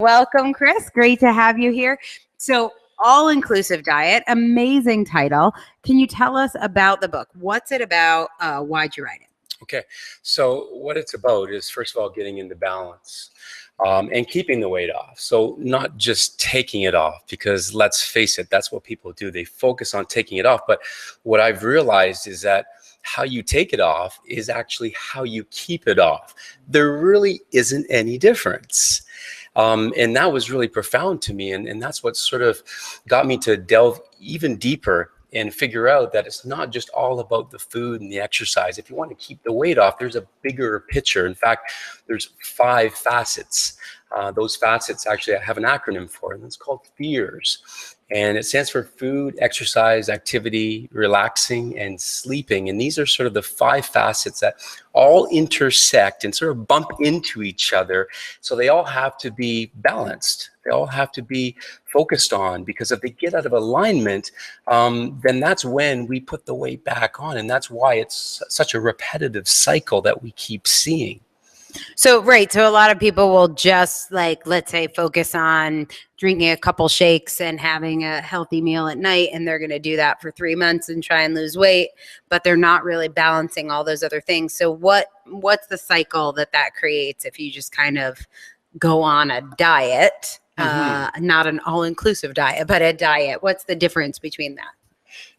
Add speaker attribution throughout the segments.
Speaker 1: Welcome, Kris. Great to have you here. So, all-inclusive diet, amazing title. Can you tell us about the book? What's it about? Why'd you write it?
Speaker 2: Okay, so what it's about is, first of all, getting into balance and keeping the weight off. So not just taking it off, because let's face it, that's what people do. They focus on taking it off. But what I've realized is that how you take it off is actually how you keep it off. There really isn't any difference. And that was really profound to me. And that's what sort of got me to delve even deeper and figure out that it's not just all about the food and the exercise. If you want to keep the weight off, there's a bigger picture. In fact, there's 5 facets. Those facets actually I have an acronym for, and it's called FEARS. And it stands for food, exercise, activity, relaxing, and sleeping. And these are sort of the 5 facets that all intersect and sort of bump into each other. So they all have to be balanced. They all have to be focused on, because if they get out of alignment, then that's when we put the weight back on. And that's why it's such a repetitive cycle that we keep seeing.
Speaker 1: So, right. So a lot of people will just, like, let's say, focus on drinking a couple shakes and having a healthy meal at night. And they're going to do that for 3 months and try and lose weight, but they're not really balancing all those other things. So what's the cycle that creates if you just kind of go on a diet, not an all-inclusive diet, but a diet? What's the difference between that?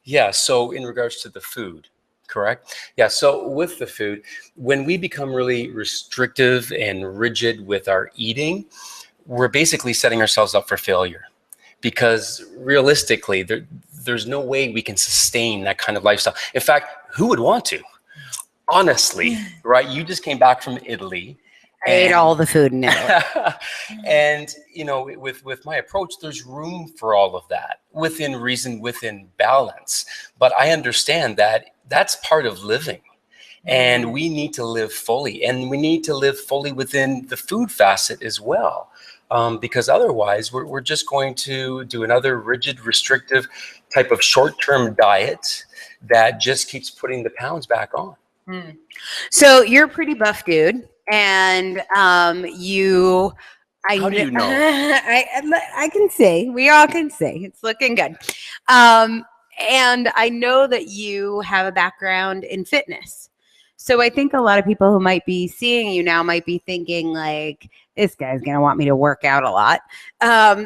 Speaker 2: Yeah. So in regards to the food, correct? Yeah. So with the food, when we become really restrictive and rigid with our eating, we're basically setting ourselves up for failure, because realistically, there's no way we can sustain that kind of lifestyle. In fact, who would want to? Honestly, right? You just came back from Italy.
Speaker 1: I ate all the food in Italy.
Speaker 2: And, with my approach, there's room for all of that within reason, within balance. But I understand that that's part of living. And we need to live fully. And we need to live fully within the food facet as well. Because otherwise, we're just going to do another rigid, restrictive type of short-term diet that just keeps putting the pounds back on.
Speaker 1: So you're a pretty buff dude. And
Speaker 2: How do you know?
Speaker 1: I can see. We all can see. It's looking good. And I know that you have a background in fitness. So I think a lot of people who might be seeing you now might be thinking, like, this guy's going to want me to work out a lot.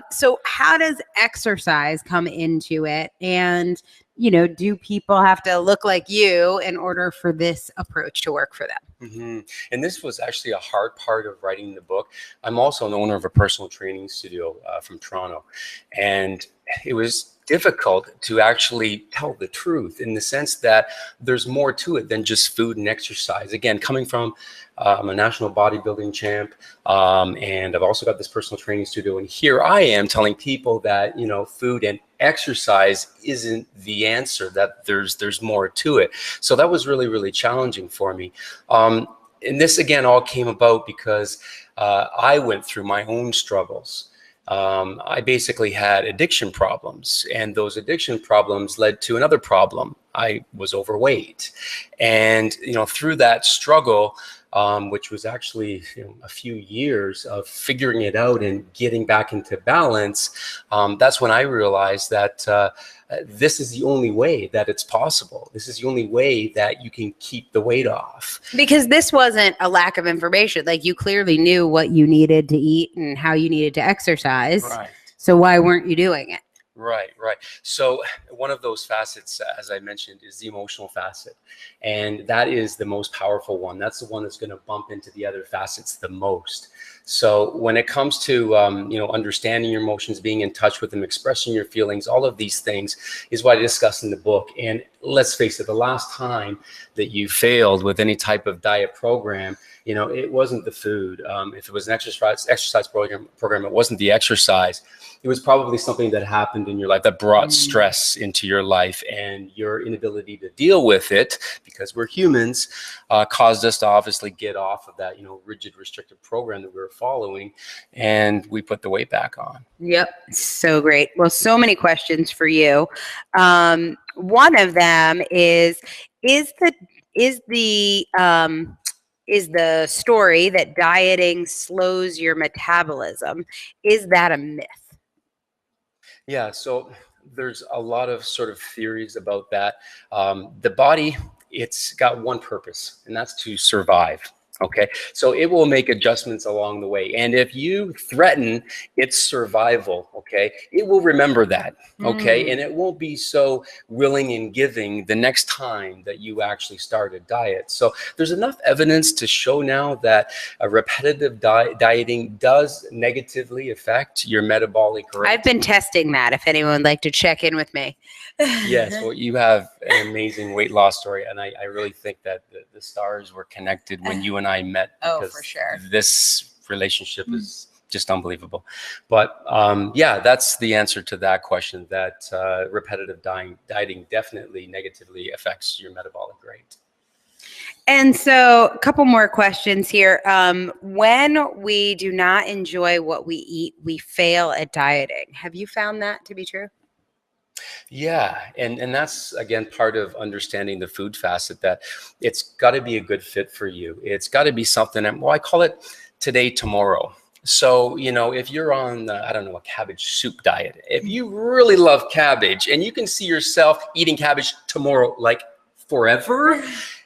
Speaker 1: So how does exercise come into it? And, do people have to look like you in order for this approach to work for them?
Speaker 2: And this was actually a hard part of writing the book. I'm also an owner of a personal training studio from Toronto. And it was difficult to actually tell the truth, in the sense that there's more to it than just food and exercise. Again, coming from I'm a national bodybuilding champ, and I've also got this personal training studio. And here I am telling people that, food and exercise isn't the answer, that there's more to it. So that was really, really challenging for me. And this, again, all came about because I went through my own struggles. I basically had addiction problems, and those addiction problems led to another problem. I was overweight. And, through that struggle, which was actually a few years of figuring it out and getting back into balance, that's when I realized that this is the only way that it's possible. This is the only way that you can keep the weight off.
Speaker 1: Because this wasn't a lack of information. Like, you clearly knew what you needed to eat and how you needed to exercise.
Speaker 2: Right.
Speaker 1: So why weren't you doing it?
Speaker 2: Right. So one of those facets, as I mentioned, is the emotional facet. And that is the most powerful one. That's the one that's going to bump into the other facets the most. So when it comes to, understanding your emotions, being in touch with them, expressing your feelings, all of these things is what I discuss in the book. And let's face it, the last time that you failed with any type of diet program, it wasn't the food. If it was an exercise program, it wasn't the exercise. It was probably something that happened in your life that brought stress into your life, and your inability to deal with it, because we're humans, caused us to obviously get off of that, rigid, restrictive program that we were following, and we put the weight back on.
Speaker 1: Yep. So great. Well, so many questions for you. One of them is the is the story that dieting slows your metabolism. Is that a myth?
Speaker 2: Yeah, so there's a lot of sort of theories about that. The body, it's got one purpose, and that's to survive. Okay, so it will make adjustments along the way. And if you threaten its survival, okay, it will remember that. Okay, and it won't be so willing and giving the next time that you actually start a diet. So there's enough evidence to show now that repetitive dieting does negatively affect your metabolic rate.
Speaker 1: I've been testing that, if anyone would like to check in with me.
Speaker 2: Yes, well, you have an amazing weight loss story, and I really think that the stars were connected when you and I met.
Speaker 1: Oh,
Speaker 2: Because
Speaker 1: for sure.
Speaker 2: this relationship is just unbelievable. But yeah, that's the answer to that question, that repetitive dieting definitely negatively affects your metabolic rate.
Speaker 1: And so, a couple more questions here. When we do not enjoy what we eat, we fail at dieting. Have you found that to be true?
Speaker 2: Yeah, and that's again part of understanding the food facet, that it's got to be a good fit for you. It's got to be something, and well, I call it today, tomorrow. So, you know, if you're on, I don't know, a cabbage soup diet, if you really love cabbage and you can see yourself eating cabbage tomorrow, like forever,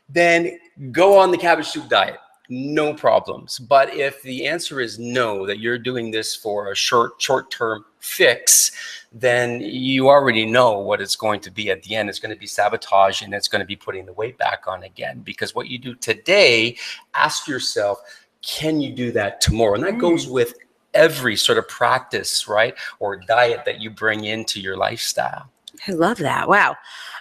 Speaker 2: then go on the cabbage soup diet. No problems. But if the answer is no, that you're doing this for a short-term fix, then you already know what it's going to be at the end. It's going to be sabotage, and it's going to be putting the weight back on again. Because what you do today, ask yourself, can you do that tomorrow? And that goes with every sort of practice, right, or diet that you bring into your lifestyle.
Speaker 1: I love that. Wow.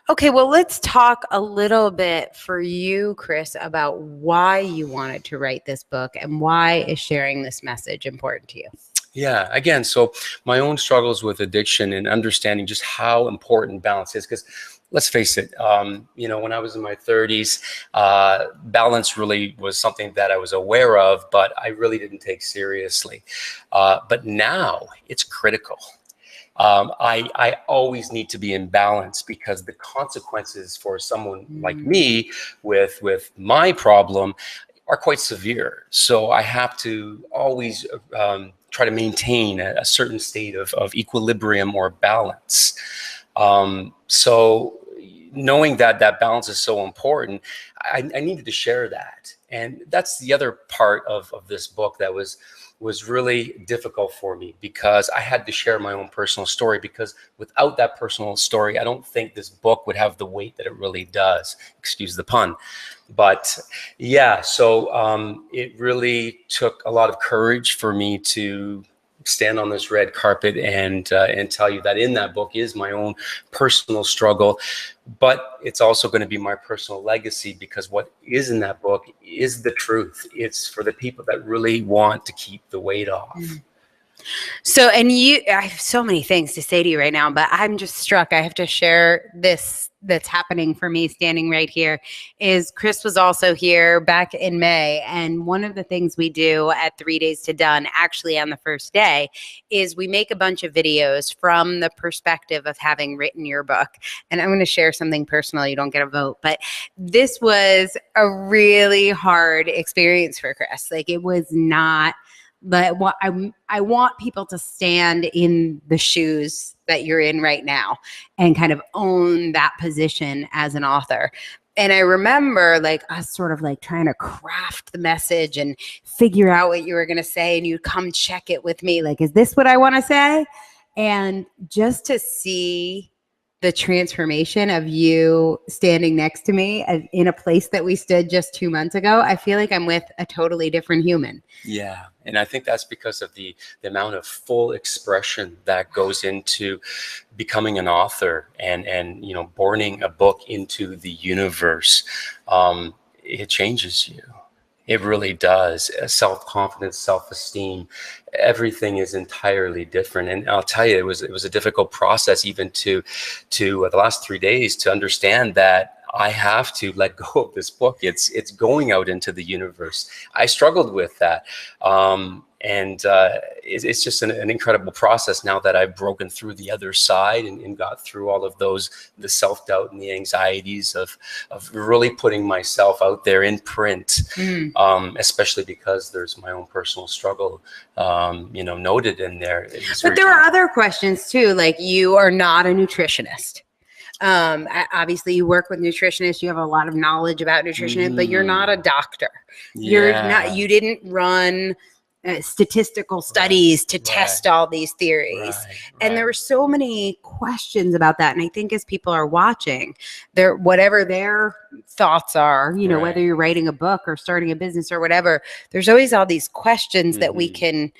Speaker 1: Okay, well, let's talk a little bit for you, Kris, about why you wanted to write this book and why is sharing this message important to you?
Speaker 2: Yeah, again, so my own struggles with addiction and understanding just how important balance is, because let's face it, you know, when I was in my 30s, balance really was something that I was aware of, but I really didn't take seriously. But now it's critical. I always need to be in balance, because the consequences for someone like me with my problem are quite severe. So I have to always try to maintain a certain state of equilibrium or balance. So knowing that that balance is so important, I needed to share that. And that's the other part of this book that was really difficult for me, because I had to share my own personal story, because without that personal story, I don't think this book would have the weight that it really does. Excuse the pun. But yeah, so it really took a lot of courage for me to stand on this red carpet and tell you that in that book is my own personal struggle, but it's also going to be my personal legacy, because what is in that book is the truth. It's for the people that really want to keep the weight off.
Speaker 1: So, and I have so many things to say to you right now, but I'm just struck. I have to share this that's happening for me standing right here. Is Kris was also here back in May. And one of the things we do at 3 Days to Done, actually on the first day, is we make a bunch of videos from the perspective of having written your book. And I'm going to share something personal. You don't get a vote, but this was a really hard experience for Kris. Like, it was not. But what I want people to stand in the shoes that you're in right now and kind of own that position as an author. And I remember like us sort of like trying to craft the message and figure out what you were going to say. And you'd come check it with me. Like, is this what I want to say? And just to see the transformation of you standing next to me in a place that we stood just 2 months ago, I feel like I'm with a totally different human.
Speaker 2: Yeah. And I think that's because of the amount of full expression that goes into becoming an author and you know, borning a book into the universe. It changes you. It really does. Self-confidence, self-esteem, everything is entirely different. And I'll tell you, it was a difficult process even to the last 3 days to understand that I have to let go of this book. It's going out into the universe. I struggled with that. It's just an incredible process now that I've broken through the other side and got through all of those, the self-doubt and the anxieties of really putting myself out there in print, especially because there's my own personal struggle, noted in there.
Speaker 1: But there are other questions too, like you are not a nutritionist. Obviously you work with nutritionists, you have a lot of knowledge about nutrition, but you're not a doctor. You didn't run statistical studies to test all these theories. And there were so many questions about that. And I think as people are watching, whatever their thoughts are, whether you're writing a book or starting a business or whatever, there's always all these questions that we can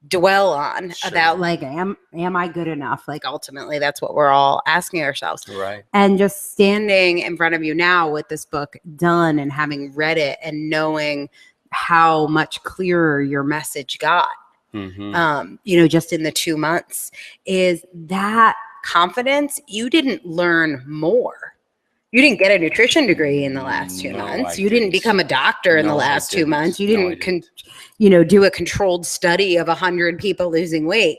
Speaker 1: dwell on about, like, am I good enough? Like, ultimately that's what we're all asking ourselves.
Speaker 2: Right.
Speaker 1: And just standing in front of you now with this book done and having read it and knowing how much clearer your message got, just in the 2 months, is that confidence. You didn't learn more. You didn't get a nutrition degree in the last 2 months. You didn't become a doctor in the last 2 months. You didn't, do a controlled study of 100 people losing weight.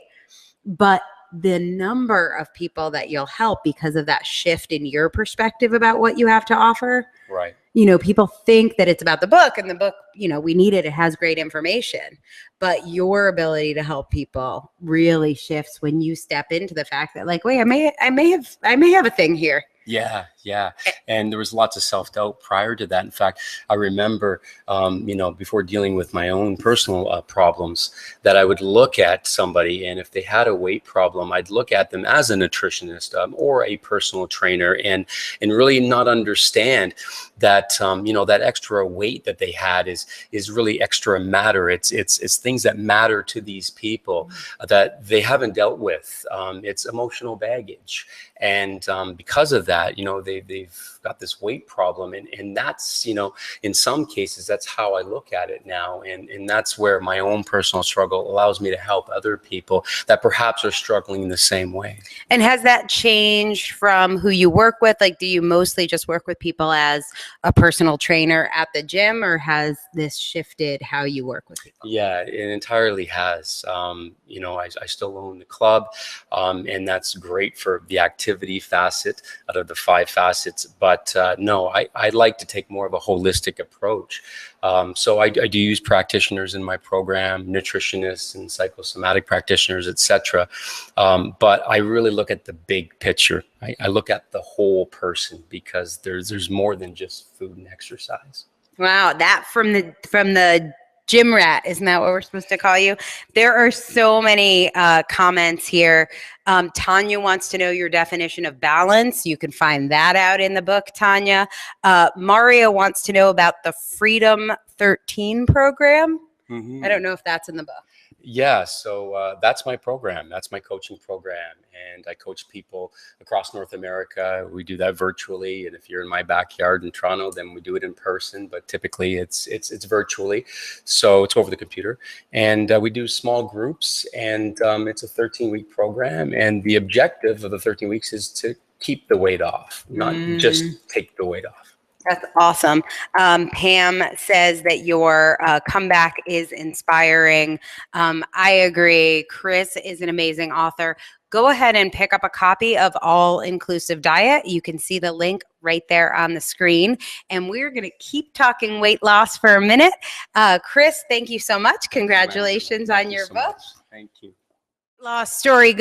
Speaker 1: But the number of people that you'll help because of that shift in your perspective about what you have to offer.
Speaker 2: Right.
Speaker 1: People think that it's about the book, and the book, we need it. It has great information, but your ability to help people really shifts when you step into the fact that, like, wait, I may have a thing here.
Speaker 2: Yeah. And there was lots of self-doubt prior to that. In fact, I remember, before dealing with my own personal problems, that I would look at somebody, and if they had a weight problem, I'd look at them as a nutritionist or a personal trainer, and really not understand that, that extra weight that they had is really extra matter. It's things that matter to these people that they haven't dealt with. It's emotional baggage. And because of that, they've got this weight problem. And that's, in some cases, that's how I look at it now. And that's where my own personal struggle allows me to help other people that perhaps are struggling in the same way.
Speaker 1: And has that changed from who you work with? Like, do you mostly just work with people as a personal trainer at the gym, or has this shifted how you work with people?
Speaker 2: Yeah, it entirely has. I still own the club, and that's great for the activity facet out of the 5 facets. But no, I like to take more of a holistic approach. So I do use practitioners in my program, nutritionists and psychosomatic practitioners, etc. But I really look at the big picture. I look at the whole person, because there's more than just food and exercise.
Speaker 1: Wow, that from the gym rat, isn't that what we're supposed to call you? There are so many comments here. Tanya wants to know your definition of balance. You can find that out in the book, Tanya. Mario wants to know about the Freedom 13 program. I don't know if that's in the book.
Speaker 2: Yeah, so that's my program. That's my coaching program, and I coach people across North America. We do that virtually, and if you're in my backyard in Toronto, then we do it in person. But typically, it's virtually, so it's over the computer. And we do small groups, and it's a 13-week program. And the objective of the 13 weeks is to keep the weight off, not just take the weight off.
Speaker 1: That's awesome. Pam says that your comeback is inspiring. I agree. Kris is an amazing author. Go ahead and pick up a copy of All Inclusive Diet. You can see the link right there on the screen. And we're going to keep talking weight loss for a minute. Kris, thank you so much. Congratulations on your book.
Speaker 2: Thank you.
Speaker 1: Lost story going.